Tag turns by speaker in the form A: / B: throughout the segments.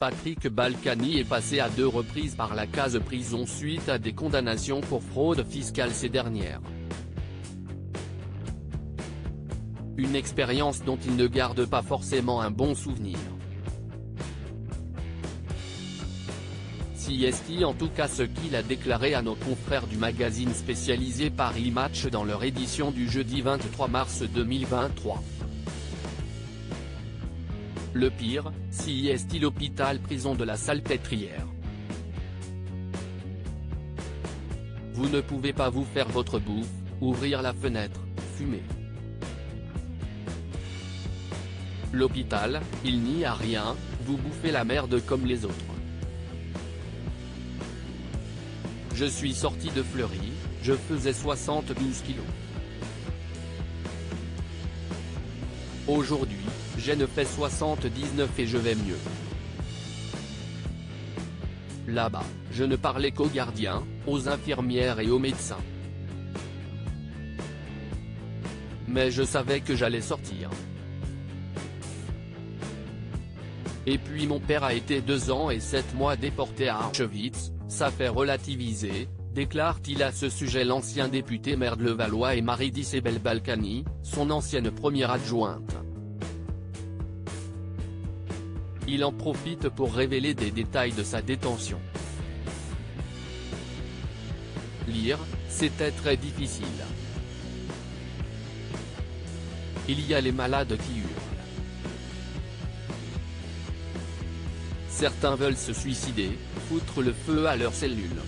A: Patrick Balkany est passé à 2 reprises par la case prison suite à des condamnations pour fraude fiscale ces dernières. Une expérience dont il ne garde pas forcément un bon souvenir. C'est en tout cas ce qu'il a déclaré à nos confrères du magazine spécialisé Paris Match dans leur édition du jeudi 23 mars 2023. Le pire, c'est l'hôpital-prison de la Salpêtrière. Vous ne pouvez pas vous faire votre bouffe, ouvrir la fenêtre, fumer. L'hôpital, il n'y a rien, vous bouffez la merde comme les autres. Je suis sorti de Fleury, je faisais 72 kilos. Aujourd'hui, je ne fais 79 et je vais mieux. Là-bas, je ne parlais qu'aux gardiens, aux infirmières et aux médecins. Mais je savais que j'allais sortir. Et puis mon père a été 2 ans et 7 mois déporté à Auschwitz, ça fait relativiser, déclare-t-il à ce sujet l'ancien député maire de Levallois et mari d'Isabelle Balkany, son ancienne première adjointe. Il en profite pour révéler des détails de sa détention. Lire, c'était très difficile. Il y a les malades qui hurlent. Certains veulent se suicider, foutre le feu à leurs cellules.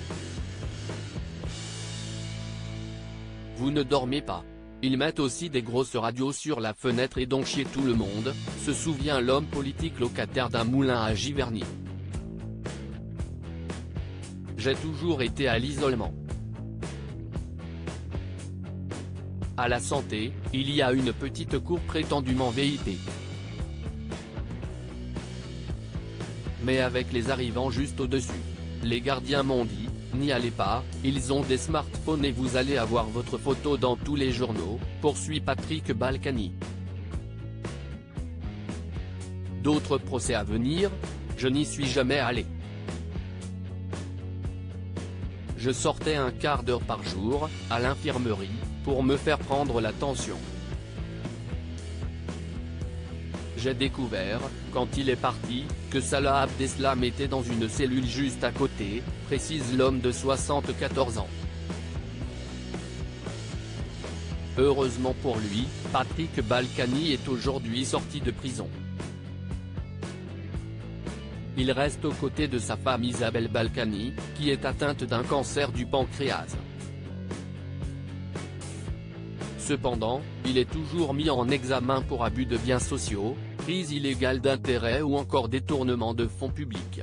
A: Vous ne dormez pas. Ils mettent aussi des grosses radios sur la fenêtre et donc chier tout le monde, se souvient l'homme politique locataire d'un moulin à Giverny. J'ai toujours été à l'isolement. À la santé, il y a une petite cour prétendument VIP. Mais avec les arrivants juste au-dessus. Les gardiens m'ont dit, n'y allez pas, ils ont des smartphones et vous allez avoir votre photo dans tous les journaux, poursuit Patrick Balkany. D'autres procès à venir, je n'y suis jamais allé. Je sortais un quart d'heure par jour, à l'infirmerie, pour me faire prendre la tension. J'ai découvert, quand il est parti, que Salah Abdeslam était dans une cellule juste à côté, précise l'homme de 74 ans. Heureusement pour lui, Patrick Balkany est aujourd'hui sorti de prison. Il reste aux côtés de sa femme Isabelle Balkany, qui est atteinte d'un cancer du pancréas. Cependant, il est toujours mis en examen pour abus de biens sociaux, prise illégale d'intérêt ou encore détournement de fonds publics.